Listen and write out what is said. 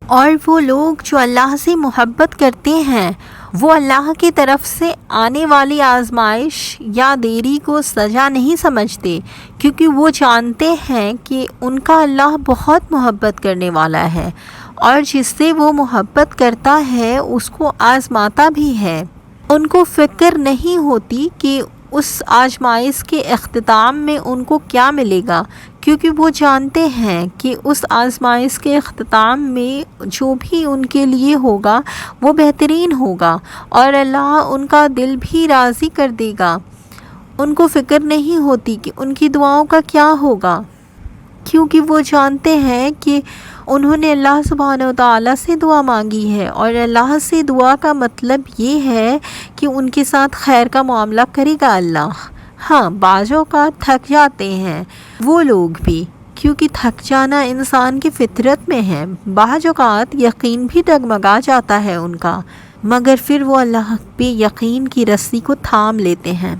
اور وہ لوگ جو اللہ سے محبت کرتے ہیں وہ اللہ کی طرف سے آنے والی آزمائش یا دیری کو سزا نہیں سمجھتے، کیونکہ وہ جانتے ہیں کہ ان کا اللہ بہت محبت کرنے والا ہے، اور جس سے وہ محبت کرتا ہے اس کو آزماتا بھی ہے۔ ان کو فکر نہیں ہوتی کہ اس آزمائش کے اختتام میں ان کو کیا ملے گا، کیونکہ وہ جانتے ہیں کہ اس آزمائش کے اختتام میں جو بھی ان کے لیے ہوگا وہ بہترین ہوگا، اور اللہ ان کا دل بھی راضی کر دے گا۔ ان کو فکر نہیں ہوتی کہ ان کی دعاؤں کا کیا ہوگا، کیونکہ وہ جانتے ہیں کہ انہوں نے اللہ سبحانہ وتعالیٰ سے دعا مانگی ہے، اور اللہ سے دعا کا مطلب یہ ہے کہ ان کے ساتھ خیر کا معاملہ کرے گا اللہ۔ ہاں، بعض اوقات تھک جاتے ہیں وہ لوگ بھی، کیونکہ تھک جانا انسان کی فطرت میں ہے۔ بعض اوقات یقین بھی ڈگمگا جاتا ہے ان کا، مگر پھر وہ اللہ پہ یقین کی رسی کو تھام لیتے ہیں۔